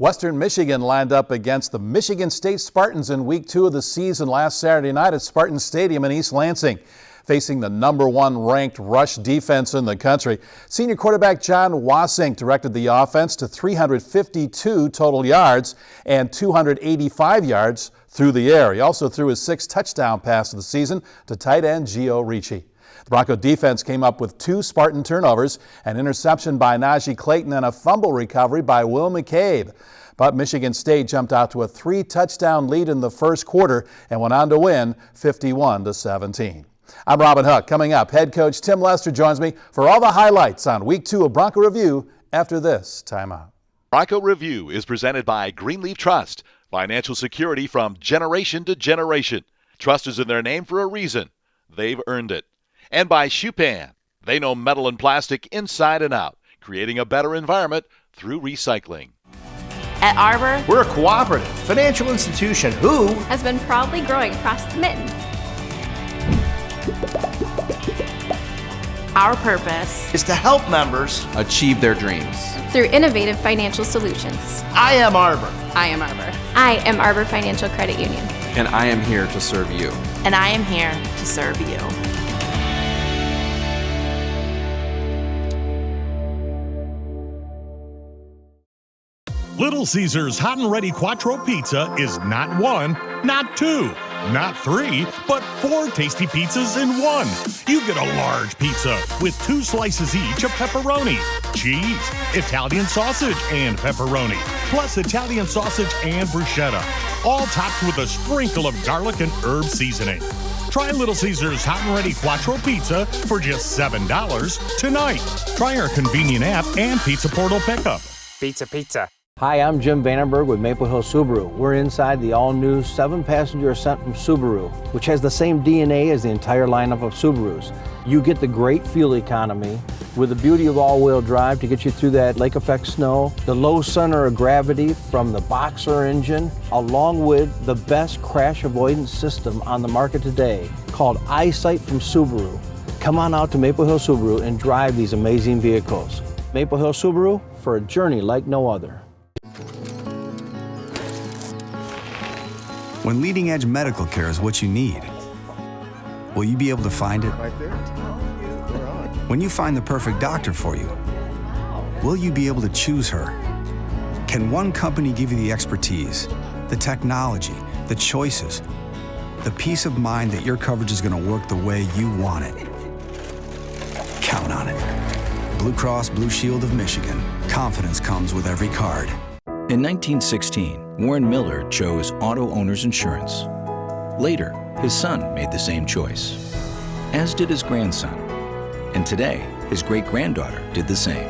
Western Michigan lined up against the Michigan State Spartans in Week 2 of the season last Saturday night at Spartan Stadium in East Lansing. Facing the #1 ranked rush defense in the country, senior quarterback John Wassink directed the offense to 352 total yards and 285 yards through the air. He also threw his 6th touchdown pass of the season to tight end Gio Ricci. The Bronco defense came up with 2 Spartan turnovers, an interception by Najee Clayton, and a fumble recovery by Will McCabe. But Michigan State jumped out to a 3-touchdown lead in the first quarter and went on to win 51-17. I'm Robin Hook. Coming up, head coach Tim Lester joins me for all the highlights on Week 2 of Bronco Review after this timeout. Bronco Review is presented by GREENLEAF Trust, financial security from generation to generation. Trust is in their name for a reason. They've earned it. And by Shupan. They know metal and plastic inside and out, creating a better environment through recycling. At Arbor, we're a cooperative financial institution who has been proudly growing across the mitten. Our purpose is to help members achieve their dreams through innovative financial solutions. I am Arbor. I am Arbor. I am Arbor Financial Credit Union. And I am here to serve you. And I am here to serve you. Little Caesars Hot and Ready Quattro Pizza is not 1, not 2, not 3, but 4 tasty pizzas in 1. You get a large pizza with 2 slices each of pepperoni, cheese, Italian sausage, and pepperoni, plus Italian sausage and bruschetta, all topped with a sprinkle of garlic and herb seasoning. Try Little Caesars Hot and Ready Quattro Pizza for just $7 tonight. Try our convenient app and Pizza Portal pickup. Pizza. Hi, I'm Jim Vandenberg with Maple Hill Subaru. We're inside the all-new 7-passenger Ascent from Subaru, which has the same DNA as the entire lineup of Subarus. You get the great fuel economy with the beauty of all-wheel drive to get you through that lake effect snow, the low center of gravity from the Boxer engine, along with the best crash avoidance system on the market today called EyeSight from Subaru. Come on out to Maple Hill Subaru and drive these amazing vehicles. Maple Hill Subaru, for a journey like no other. When leading-edge medical care is what you need, will you be able to find it? Right there. When you find the perfect doctor for you, will you be able to choose her? Can one company give you the expertise, the technology, the choices, the peace of mind that your coverage is going to work the way you want it? Count on it. Blue Cross Blue Shield of Michigan. Confidence comes with every card. In 1916, Warren Miller chose auto owner's insurance. Later, his son made the same choice, as did his grandson. And today, his great-granddaughter did the same.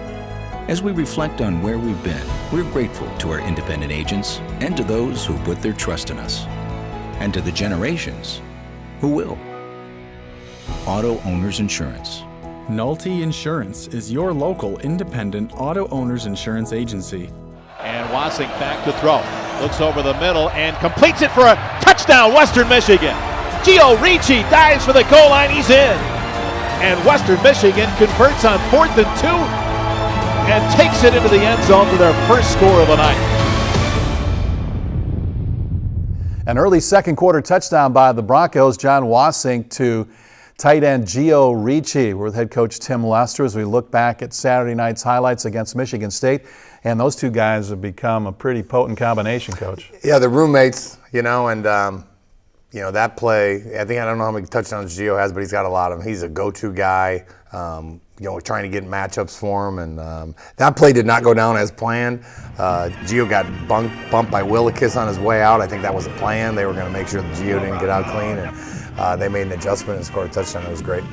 As we reflect on where we've been, we're grateful to our independent agents and to those who put their trust in us, and to the generations who will. Auto Owners Insurance. Nolte Insurance is your local independent auto owners insurance agency. And Wassink back to throw. Looks over the middle and completes it for a touchdown, Western Michigan. Gio Ricci dives for the goal line. He's in. And Western Michigan converts on 4th and 2 and takes it into the end zone for their first score of the night. An early second quarter touchdown by the Broncos. John Wassink to tight end Gio Ricci. We're with head coach Tim Lester as we look back at Saturday night's highlights against Michigan State. And those two guys have become a pretty potent combination, Coach. Yeah, they're roommates, and that play, I don't know how many touchdowns Gio has, but he's got a lot of them. He's a go-to guy, trying to get matchups for him. And that play did not go down as planned. Gio got bumped by Willikis on his way out. I think that was the plan. They were going to make sure that Gio didn't get out clean. And they made an adjustment and scored a touchdown. It was great.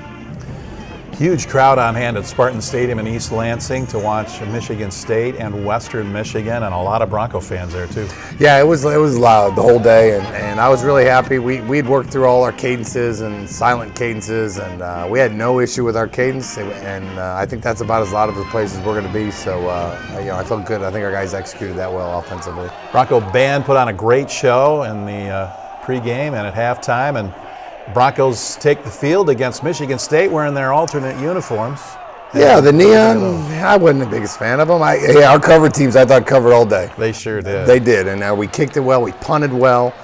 Huge crowd on hand at Spartan Stadium in East Lansing to watch Michigan State and Western Michigan, and a lot of Bronco fans there too. Yeah, it was loud the whole day, and I was really happy. We'd worked through all our cadences and silent cadences, and we had no issue with our cadence, and I think that's about as loud of a place as we're going to be. So I felt good. I think our guys executed that well offensively. Bronco band put on a great show in the pregame and at halftime, and Broncos take the field against Michigan State wearing their alternate uniforms. Yeah, the neon, I wasn't the biggest fan of them. Our cover teams, I thought covered all day. They sure did. They did, and we kicked it well, we punted well.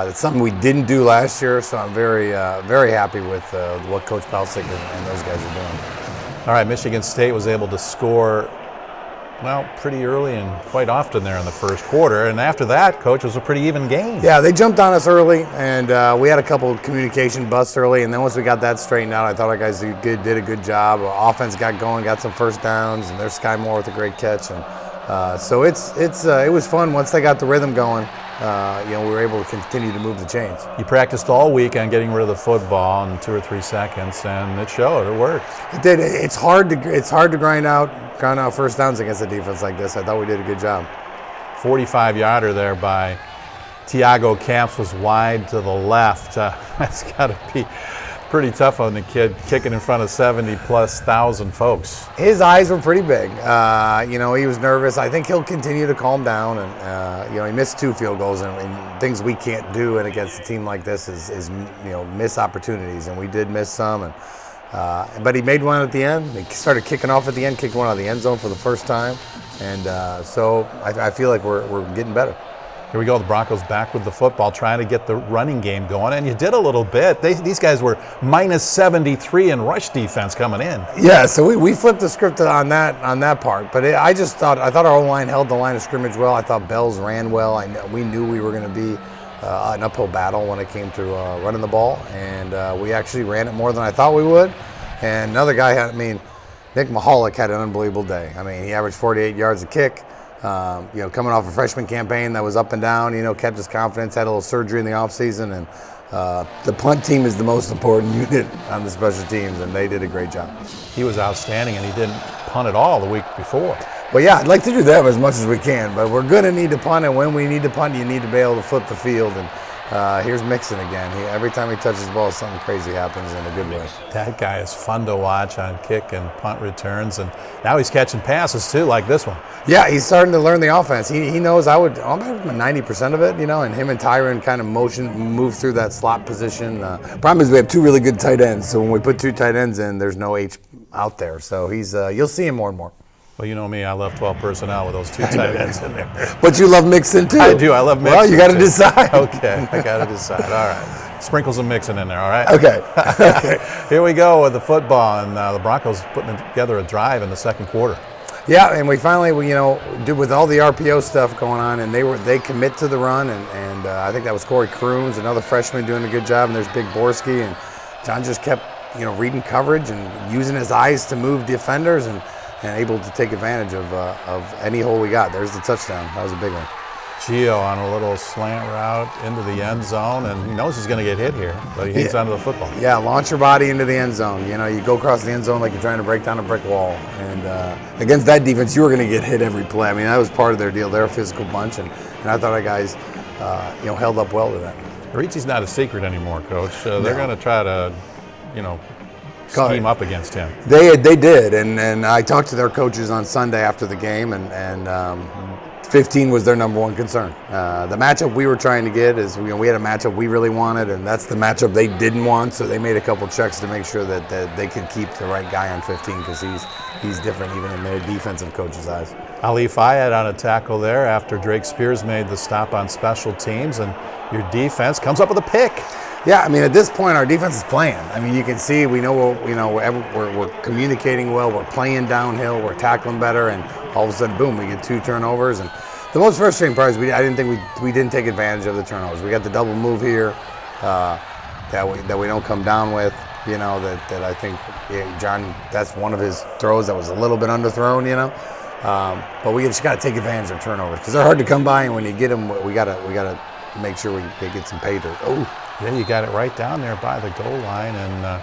It's something we didn't do last year, so I'm very, very happy with what Coach Palcic and those guys are doing. All right, Michigan State was able to score, well, pretty early and quite often there in the first quarter. And after that, Coach, it was a pretty even game. Yeah, they jumped on us early, and we had a couple of communication busts early. And then once we got that straightened out, I thought our guys did a good job. Our offense got going, got some first downs, and there's Sky Moore with a great catch. And so it was fun once they got the rhythm going. We were able to continue to move the chains. You practiced all week on getting rid of the football in 2 or 3 seconds, and it showed. It worked. It did. It's hard to grind out first downs against a defense like this. I thought we did a good job. 45-yarder there by Tiago Camps was wide to the left. That's got to be pretty tough on the kid kicking in front of 70+ thousand folks. His eyes were pretty big. He was nervous. I think he'll continue to calm down. And he missed 2 field goals, and things we can't do and against a team like this is miss opportunities, and we did miss some. But he made one at the end. He started kicking off at the end, kicked one out of the end zone for the first time, and so I feel like we're getting better. Here we go, the Broncos back with the football, trying to get the running game going, and you did a little bit. These guys were minus 73 in rush defense coming in. Yeah, so we flipped the script on that part, but I thought our O-line held the line of scrimmage well. I thought Bells ran well. We knew we were going to be an uphill battle when it came to running the ball, and we actually ran it more than I thought we would. And another guy Nick Mahalik had an unbelievable day. He averaged 48 yards a kick. Coming off a freshman campaign that was up and down, kept his confidence, had a little surgery in the offseason, and the punt team is the most important unit on the special teams, and they did a great job. He was outstanding, and he didn't punt at all the week before. Well, yeah, I'd like to do that as much as we can, but we're going to need to punt, and when we need to punt, you need to be able to flip the field. And here's Mixon again. Every time he touches the ball, something crazy happens in a good way. That guy is fun to watch on kick and punt returns, and now he's catching passes too, like this one. Yeah, he's starting to learn the offense. He knows I'm 90% of it, and him and Tyron kind of move through that slot position. Problem is we have 2 really good tight ends, so when we put 2 tight ends in, there's no H out there. So you'll see him more and more. Well, you know me, I love 12 personnel with those 2 tight ends in there. But you love Mixon too. I do, I love Mixon. Well, you got to decide. Okay, I got to decide. All right. Sprinkle some Mixon in there, all right? Okay. Here we go with the football, and the Broncos putting together a drive in the second quarter. Yeah, and we finally, did with all the RPO stuff going on, and they commit to the run, and I think that was Corey Crooms, another freshman doing a good job, and there's Big Borski, and John just kept, reading coverage and using his eyes to move defenders and able to take advantage of any hole we got. There's the touchdown. That was a big one. Gio on a little slant route into the end zone, and he knows he's going to get hit here, but he hits onto the football. Yeah, launch your body into the end zone. You go across the end zone like you're trying to break down a brick wall. And against that defense, you were going to get hit every play. That was part of their deal. They're a physical bunch, and I thought our guys, held up well to that. Ricci's not a secret anymore, Coach. They're going to try to, scheme up against him. They did, and I talked to their coaches on Sunday after the game, and 15 was their number 1 concern. The matchup we were trying to get is, we had a matchup we really wanted, and that's the matchup they didn't want, so they made a couple checks to make sure that they could keep the right guy on 15, because he's different even in their defensive coaches' eyes. Ali Fayed on a tackle there after Drake Spears made the stop on special teams, and your defense comes up with a pick. Yeah, at this point, our defense is playing. You can see, we know, we're communicating well, we're playing downhill, we're tackling better, and all of a sudden, boom, we get 2 turnovers. And the most frustrating part is I didn't think we didn't take advantage of the turnovers. We got the double move here that we don't come down with. That I think John, that's one of his throws that was a little bit underthrown. But we just got to take advantage of turnovers because they're hard to come by, and when you get them, we gotta make sure we get some pay dirt. Oh. Yeah, you got it right down there by the goal line, and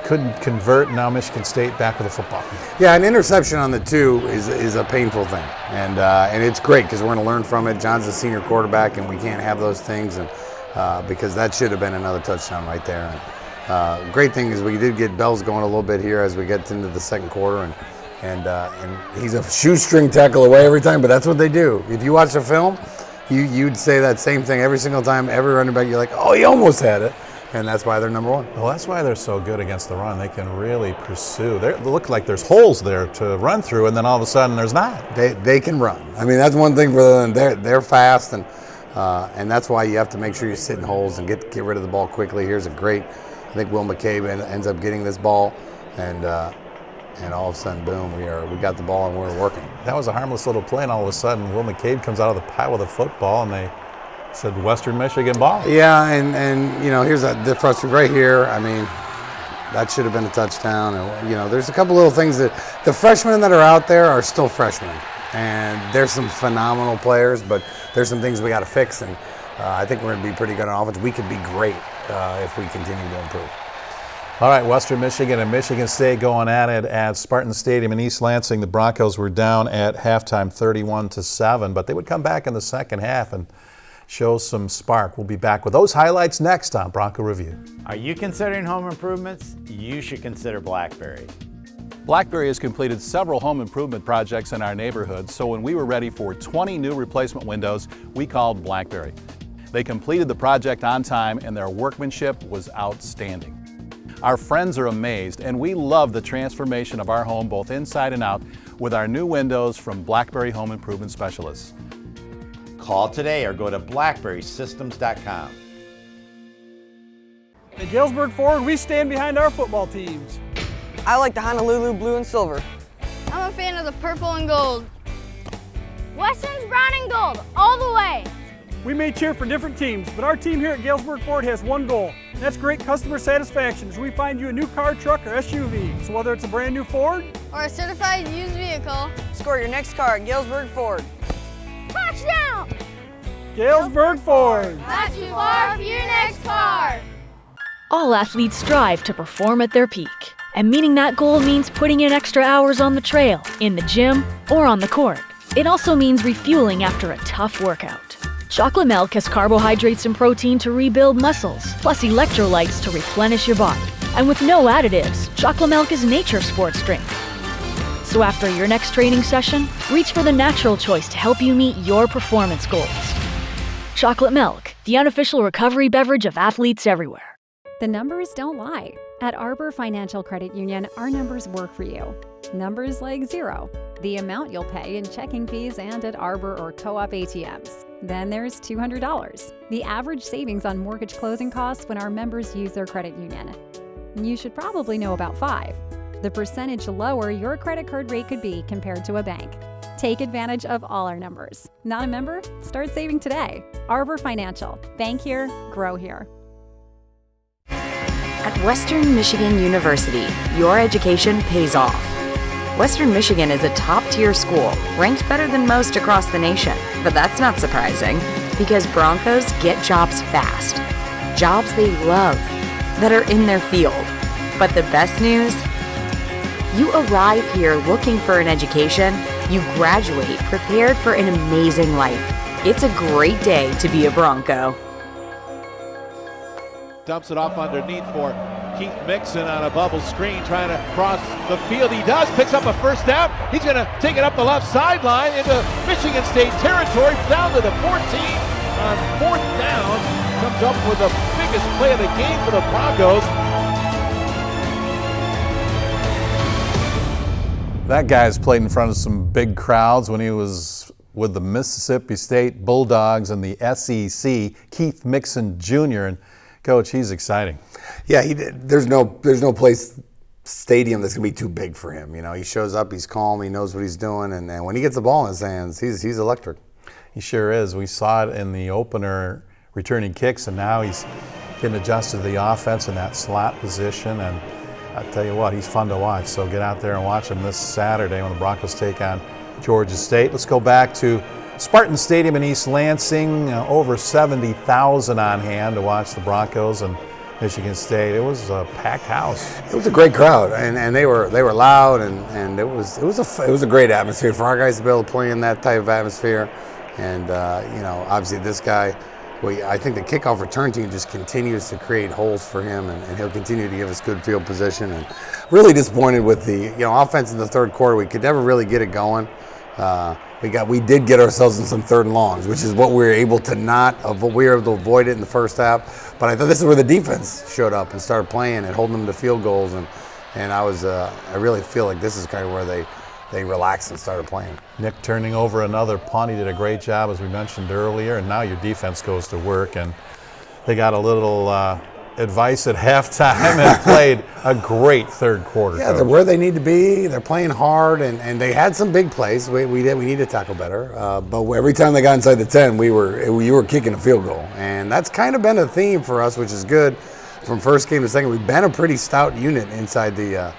couldn't convert. Now Michigan State back with the football. Yeah, an interception on the 2 is a painful thing, and it's great because we're going to learn from it. John's a senior quarterback, and we can't have those things, and because that should have been another touchdown right there. And great thing is we did get Bells going a little bit here as we get into the second quarter, and he's a shoestring tackle away every time, but that's what they do. If you watch the film, you'd say that same thing every single time. Every running back, you're like, oh, he almost had it. and that's why they're number one. Well, that's why they're so good against the run. They can really pursue. They look like there's holes there to run through, and then all of a sudden there's not. They can run. I mean, that's one thing for them. They're fast, and that's why you have to make sure you sit in holes and get rid of the ball quickly. Here's a great, I think Will McCabe ends up getting this ball, and all of a sudden, boom, we got the ball and we're working. That was a harmless little play, and all of a sudden Will McCabe comes out of the pile with a football, and they said Western Michigan ball. Yeah, and you know, here's the frustration right here. I mean, that should have been a touchdown. And you know, there's a couple little things that the freshmen that are out there are still freshmen, and there's some phenomenal players, but there's some things we got to fix, and I think we're going to be pretty good on offense. We could be great if we continue to improve. All right, Western Michigan and Michigan State going at it at Spartan Stadium in East Lansing. The Broncos were down at halftime 31-7, but they would come back in the second half and show some spark. We'll be back with those highlights next on Bronco Review. Are you considering home improvements? You should consider Blackberry. Blackberry has completed several home improvement projects in our neighborhood, so when we were ready for 20 new replacement windows, we called Blackberry. They completed the project on time, and their workmanship was outstanding. Our friends are amazed, and we love the transformation of our home both inside and out with our new windows from Blackberry Home Improvement Specialists. Call today or go to blackberrysystems.com. At Galesburg Ford, we stand behind our football teams. I like the Honolulu blue and silver. I'm a fan of the purple and gold. Western's brown and gold, all the way. We may cheer for different teams, but our team here at Galesburg Ford has one goal. And that's great customer satisfaction as we find you a new car, truck, or SUV. So whether it's a brand new Ford or a certified used vehicle, score your next car at Galesburg Ford. Touchdown! Galesburg Ford. Not too far for your next car. All athletes strive to perform at their peak. And meeting that goal means putting in extra hours on the trail, in the gym, or on the court. It also means refueling after a tough workout. Chocolate milk has carbohydrates and protein to rebuild muscles, plus electrolytes to replenish your body. And with no additives, chocolate milk is nature's sports drink. So after your next training session, reach for the natural choice to help you meet your performance goals. Chocolate milk, the unofficial recovery beverage of athletes everywhere. The numbers don't lie. At Arbor Financial Credit Union, our numbers work for you. Numbers like 0, the amount you'll pay in checking fees and at Arbor or co-op ATMs. Then there's $200, the average savings on mortgage closing costs when our members use their credit union. You should probably know about 5, the percentage lower your credit card rate could be compared to a bank. Take advantage of all our numbers. Not a member? Start saving today. Arbor Financial. Bank here, grow here. At Western Michigan University, your education pays off. Western Michigan is a top-tier school, ranked better than most across the nation. But that's not surprising, because Broncos get jobs fast. Jobs they love, that are in their field. But the best news? You arrive here looking for an education, you graduate prepared for an amazing life. It's a great day to be a Bronco. Dumps it off underneath for Keith Mixon on a bubble screen, trying to cross the field. He does, picks up a first down. He's going to take it up the left sideline into Michigan State territory, down to the 14 on 4th down. Comes up with the biggest play of the game for the Broncos. That guy's played in front of some big crowds when he was with the Mississippi State Bulldogs and the SEC. Keith Mixon Jr. and Coach, he's exciting. Yeah, there's no place stadium that's gonna be too big for him. You know, he shows up, he's calm, he knows what he's doing, and when he gets the ball in his hands, he's electric. He sure is. We saw it in the opener returning kicks, and now he's getting adjusted to the offense in that slot position. And I tell you what, he's fun to watch. So get out there and watch him this Saturday when the Broncos take on Georgia State. Let's go back to Spartan Stadium in East Lansing. Over 70,000 on hand to watch the Broncos and Michigan State. It was a packed house. It was a great crowd, and they were loud, and it was a great atmosphere for our guys to be able to play in that type of atmosphere. And you know, obviously this guy, I think the kickoff return team just continues to create holes for him, and he'll continue to give us good field position. And really disappointed with the offense in the third quarter. We could never really get it going. we did get ourselves in some 3rd and longs, which is what we were able to avoid it in the first half. But I thought this is where the defense showed up and started playing and holding them to field goals, and I really feel like this is kind of where they relaxed and started playing. Nick turning over another punt. He did a great job, as we mentioned earlier, and now your defense goes to work, and they got a little advice at halftime and played a great 3rd quarter. Yeah, they're where they need to be. They're playing hard, and they had some big plays. We need to tackle better. But every time they got inside the 10, you were kicking a field goal, and that's kind of been a theme for us, which is good. From first game to second, we've been a pretty stout unit inside the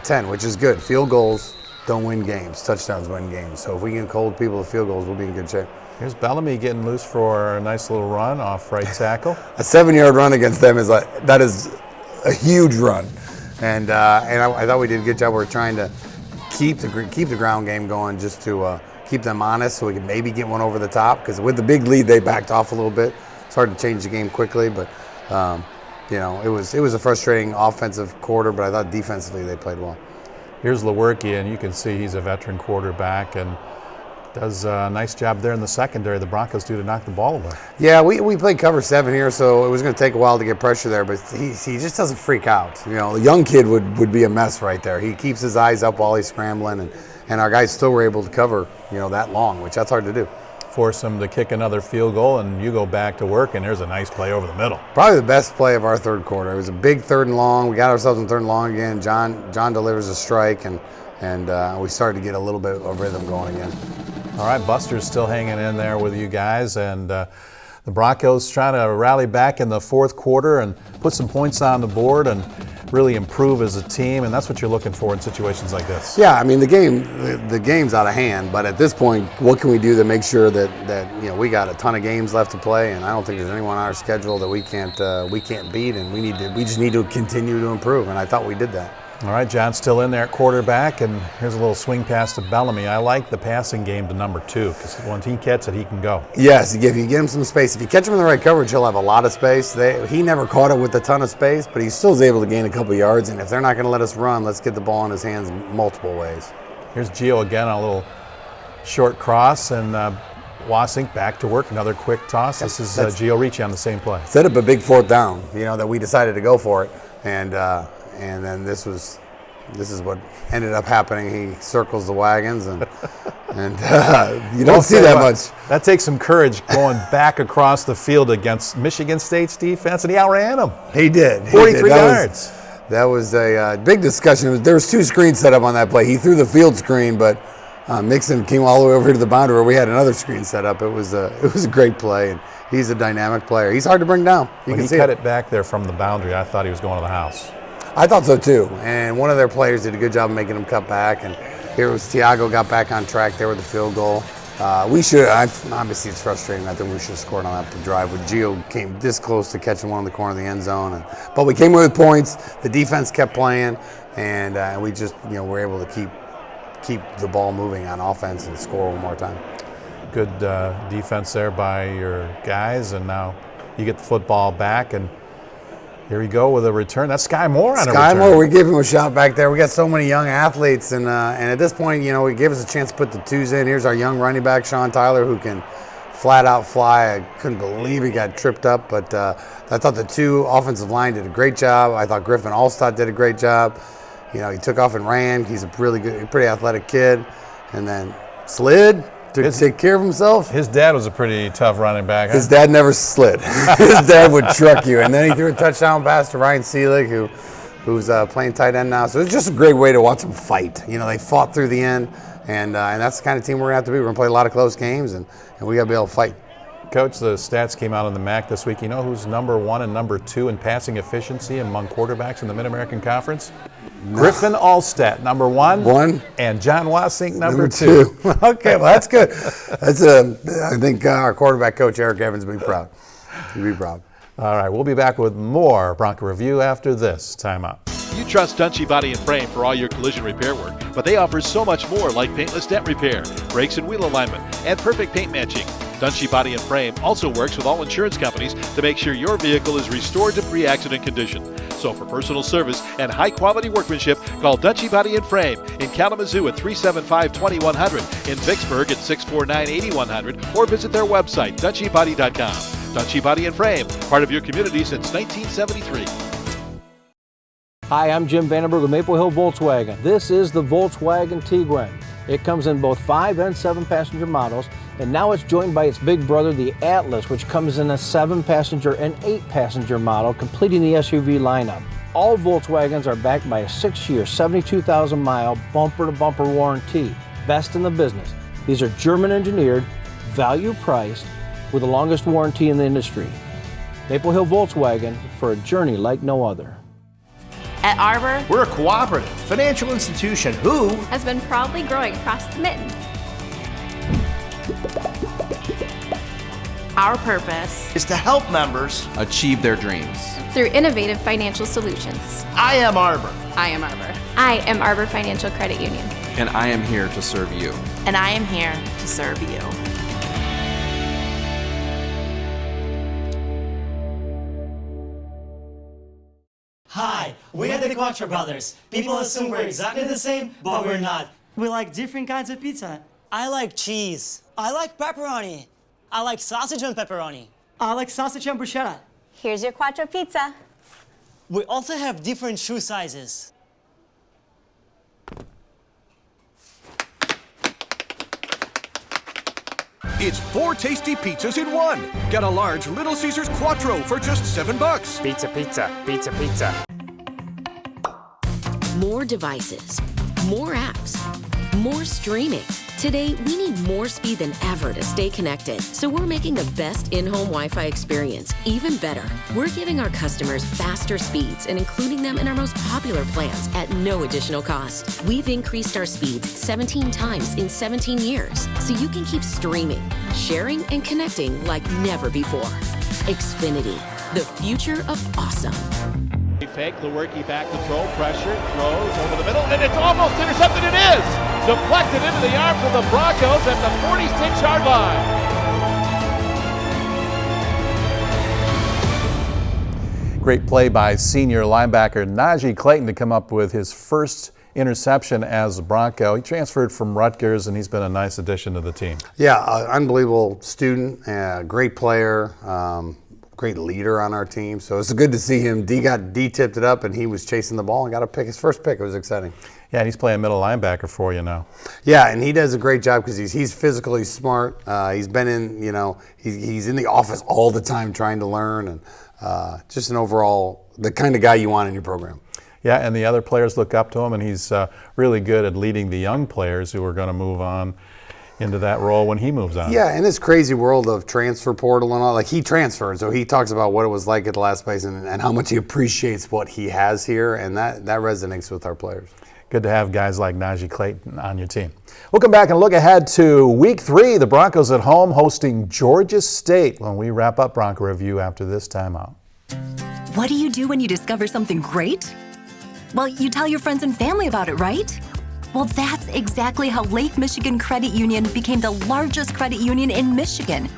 10, which is good. Field goals don't win games. Touchdowns win games. So if we can hold people to field goals, we'll be in good shape. Here's Bellamy getting loose for a nice little run off right tackle. A 7-yard run against them is a huge run, and I thought we did a good job. We're trying to keep the ground game going, just to keep them honest, so we can maybe get one over the top. Because with the big lead, they backed off a little bit. It's hard to change the game quickly, but it was a frustrating offensive quarter. But I thought defensively they played well. Here's Lewerke, and you can see he's a veteran quarterback and does a nice job there in the secondary. The Broncos do to knock the ball away. Yeah, we played cover 7 here, so it was going to take a while to get pressure there, but he just doesn't freak out. The young kid would be a mess right there. He keeps his eyes up while he's scrambling, and our guys still were able to cover, that long, which that's hard to do. Force him to kick another field goal, and you go back to work, and there's a nice play over the middle. Probably the best play of our 3rd quarter. It was a big 3rd and long. We got ourselves in 3rd and long again. John delivers a strike, and we started to get a little bit of rhythm going again. All right, Buster's still hanging in there with you guys, and the Broncos trying to rally back in the 4th quarter and put some points on the board and really improve as a team, and that's what you're looking for in situations like this. Yeah, I mean the game's out of hand, but at this point, what can we do to make sure that we got a ton of games left to play, and I don't think there's anyone on our schedule that we can't beat, and we just need to continue to improve, and I thought we did that. All right, John's still in there at quarterback, and here's a little swing pass to Bellamy. I like the passing game to number 2, because once he gets it, he can go. Yes, if you get him some space. If you catch him in the right coverage, he'll have a lot of space. He never caught it with a ton of space, but he still is able to gain a couple yards, and if they're not going to let us run, let's get the ball in his hands multiple ways. Here's Gio again on a little short cross, and Wasink back to work, another quick toss. This is Gio Ricci on the same play. Set up a big 4th down, that we decided to go for it, and then this is what ended up happening. He circles the wagons, and you don't see that much. That takes some courage going back across the field against Michigan State's defense, and he outran them. He did. 43 yards. That was a big discussion. There was 2 screens set up on that play. He threw the field screen, but Mixon came all the way over to the boundary where we had another screen set up. It was a great play, and he's a dynamic player. He's hard to bring down. When he cut it back there from the boundary, I thought he was going to the house. I thought so too, and one of their players did a good job of making him cut back, and here was Thiago got back on track there with the field goal. Obviously it's frustrating. I think we should have scored on that drive when Gio came this close to catching one in the corner of the end zone, but we came away with points. The defense kept playing, and we just were able to keep the ball moving on offense and score one more time. Good defense there by your guys, and now you get the football back, and here we go with a return. That's Sky Moore on a return. Sky Moore, we gave him a shot back there. We got so many young athletes, and at this point, we gave us a chance to put the 2s in. Here's our young running back, Sean Tyler, who can flat out fly. I couldn't believe he got tripped up, but I thought the 2 offensive line did a great job. I thought Griffin Allstott did a great job. He took off and ran. He's a pretty athletic kid, and then slid to take care of himself. His dad was a pretty tough running back. His dad never slid. His dad would truck you. And then he threw a touchdown pass to Ryan Seelig, who's playing tight end now. So it's just a great way to watch them fight. They fought through the end, and that's the kind of team we're going to have to be. We're going to play a lot of close games, and we got to be able to fight. Coach, the stats came out on the MAC this week. You know who's number 1 and number 2 in passing efficiency among quarterbacks in the Mid-American Conference? No. Griffin Allstott, number 1, and John Wasink, number 2. Okay, well, that's good. I think our quarterback coach, Eric Evans, will be proud. He'll be proud. All right, we'll be back with more Bronco Review after this timeout. You trust DUNSHEE Body and Frame for all your collision repair work, but they offer so much more, like paintless dent repair, brakes and wheel alignment, and perfect paint matching. DUNSHEE Body and Frame also works with all insurance companies to make sure your vehicle is restored to pre-accident condition. So for personal service and high-quality workmanship, call DUNSHEE Body and Frame in Kalamazoo at 375-2100, in Vicksburg at 649-8100, or visit their website, DUNSHEEBody.com. DUNSHEE Body and Frame, part of your community since 1973. Hi, I'm Jim Vandenberg with Maple Hill Volkswagen. This is the Volkswagen Tiguan. It comes in both 5 and 7 passenger models, and now it's joined by its big brother, the Atlas, which comes in a 7 passenger and 8 passenger model, completing the SUV lineup. All Volkswagens are backed by a 6-year, 72,000 mile bumper to bumper warranty. Best in the business. These are German engineered, value priced, with the longest warranty in the industry. Maple Hill Volkswagen, for a journey like no other. At Arbor, We're a cooperative financial institution who has been proudly growing across the mitten. Our purpose is to help members achieve their dreams through innovative financial solutions. I am Arbor. I am Arbor. I am Arbor Financial Credit Union. and I am here to serve you. And I am here to serve you. Hi, we are the Quattro Brothers. People assume we're exactly the same, but we're not. We like different kinds of pizza. I like cheese. I like pepperoni. I like sausage and pepperoni. I like sausage and bruschetta. Here's your Quattro pizza. We also have different shoe sizes. It's 4 tasty pizzas in one. Get a large Little Caesars Quattro for just $7. Pizza, pizza, pizza, pizza. More devices, more apps, more streaming. Today, we need more speed than ever to stay connected, so we're making the best in-home Wi-Fi experience even better. We're giving our customers faster speeds and including them in our most popular plans at no additional cost. We've increased our speeds 17 times in 17 years, so you can keep streaming, sharing, and connecting like never before. Xfinity, the future of awesome. Fake, Lewerke back to throw, pressure, throws over the middle, and it's almost intercepted. It is! Deflected into the arms of the Broncos at the 46-yard line. Great play by senior linebacker Najee Clayton to come up with his first interception as a Bronco. He transferred from Rutgers, and he's been a nice addition to the team. Yeah, unbelievable student, great player. Great leader on our team, so it's good to see him. D tipped it up, and he was chasing the ball and got a pick, his first pick. It was exciting. Yeah, and he's playing middle linebacker for you now. Yeah, and he does a great job because he's physically smart. He's been in, he's in the office all the time trying to learn, and just an overall the kind of guy you want in your program. Yeah, and the other players look up to him, and he's really good at leading the young players who are going to move on into that role when he moves on. Yeah, in this crazy world of transfer portal and all, like he transferred, so he talks about what it was like at the last place and how much he appreciates what he has here, and that resonates with our players. Good to have guys like Najee Clayton on your team. We'll come back and look ahead to Week 3. The Broncos at home hosting Georgia State when we wrap up Bronco Review after this timeout. What do you do when you discover something great? Well, you tell your friends and family about it, right? Well, that's exactly how Lake Michigan Credit Union became the largest credit union in Michigan.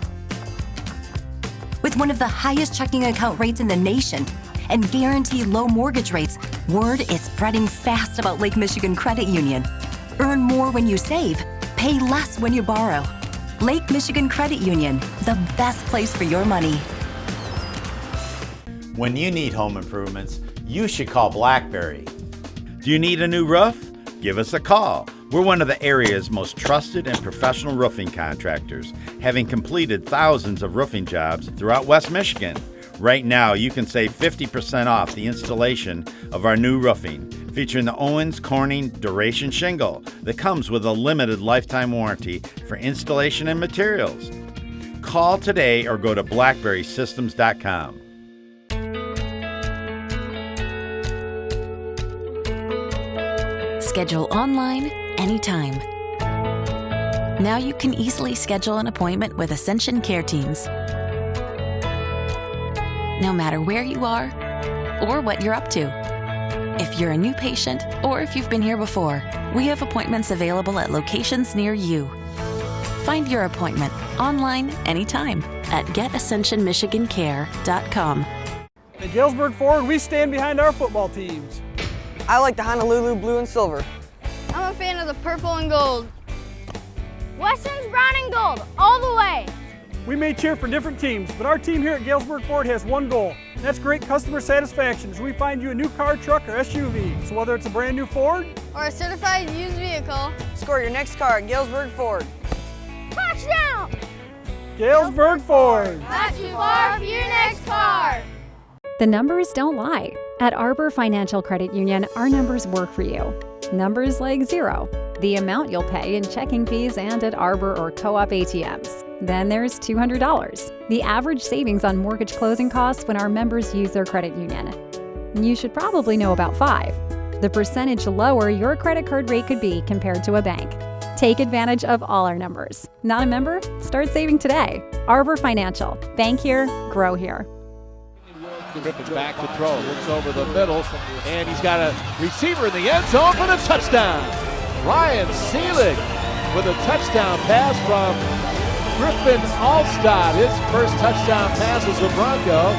With one of the highest checking account rates in the nation and guaranteed low mortgage rates, word is spreading fast about Lake Michigan Credit Union. Earn more when you save, pay less when you borrow. Lake Michigan Credit Union, the best place for your money. When you need home improvements, you should call Blackberry. Do you need a new roof? Give us a call. We're one of the area's most trusted and professional roofing contractors, having completed thousands of roofing jobs throughout West Michigan. Right now, you can save 50% off the installation of our new roofing, featuring the Owens Corning Duration Shingle that comes with a limited lifetime warranty for installation and materials. Call today or go to blackberrysystems.com. Schedule online, anytime. Now you can easily schedule an appointment with Ascension Care Teams. No matter where you are or what you're up to. If you're a new patient or if you've been here before, we have appointments available at locations near you. Find your appointment online anytime at GetAscensionMichiganCare.com. At Galesburg Ford, we stand behind our football teams. I like the Honolulu blue and silver. I'm a fan of the purple and gold. Western's brown and gold, all the way. We may cheer for different teams, but our team here at Galesburg Ford has one goal, and that's great customer satisfaction as we find you a new car, truck, or SUV. So whether it's a brand new Ford or a certified used vehicle, score your next car at Galesburg Ford. Touchdown! Galesburg Ford. Not too far for your next car. The numbers don't lie. At Arbor Financial Credit Union, our numbers work for you. Numbers like 0, the amount you'll pay in checking fees and at Arbor or co-op ATMs. Then there's $200, the average savings on mortgage closing costs when our members use their credit union. You should probably know about 5, the percentage lower your credit card rate could be compared to a bank. Take advantage of all our numbers. Not a member? Start saving today. Arbor Financial. Bank here, grow here. Griffin's back to throw, looks over the middle, and he's got a receiver in the end zone for the touchdown. Ryan Seelig with a touchdown pass from Griffin Alstad. His first touchdown pass as a Bronco.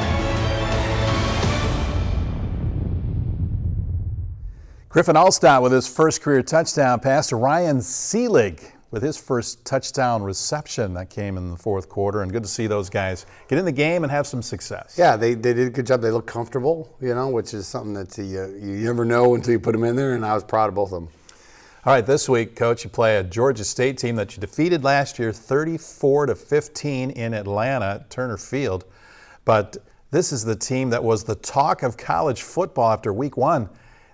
Griffin Alstad with his first career touchdown pass to Ryan Seelig with his first touchdown reception that came in the fourth quarter. And good to see those guys get in the game and have some success. Yeah, they did a good job. They look comfortable, which is something that you never know until you put them in there, and I was proud of both of them. All right, this week, Coach, you play a Georgia State team that you defeated last year 34-15 in Atlanta at Turner Field. But this is the team that was the talk of college football after week 1.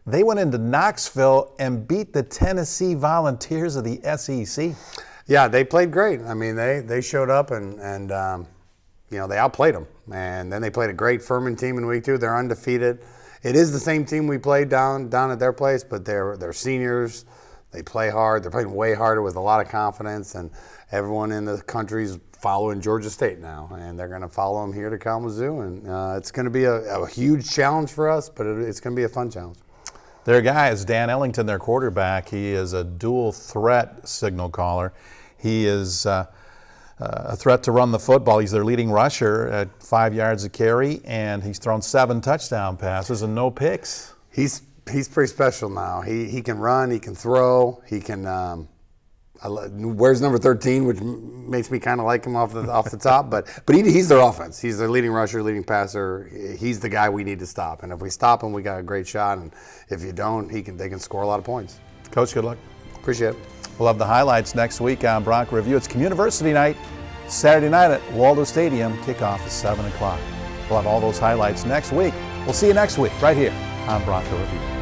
They went into Knoxville and beat the Tennessee Volunteers of the SEC. Yeah, they played great. I mean, they showed up and they outplayed them. And then they played a great Furman team in week 2. They're undefeated. It is the same team we played down at their place, but they're seniors. They play hard. They're playing way harder with a lot of confidence, and everyone in the country's following Georgia State now, and they're going to follow them here to Kalamazoo, and it's going to be a huge challenge for us, but it's going to be a fun challenge. Their guy is Dan Ellington, their quarterback. He is a dual threat signal caller. He is a threat to run the football. He's their leading rusher at 5 yards a carry, and he's thrown 7 touchdown passes and no picks. He's pretty special now. He can run, he can throw, he can wears number 13, which makes me kind of like him off the top. But he's their offense. He's their leading rusher, leading passer. He's the guy we need to stop. And if we stop him, we got a great shot. And if you don't, they can score a lot of points. Coach, good luck. Appreciate it. We'll have the highlights next week on Bronco Review. It's Communiversity night, Saturday night at Waldo Stadium. Kickoff is 7 o'clock. We'll have all those highlights next week. We'll see you next week right here on Bronco Review.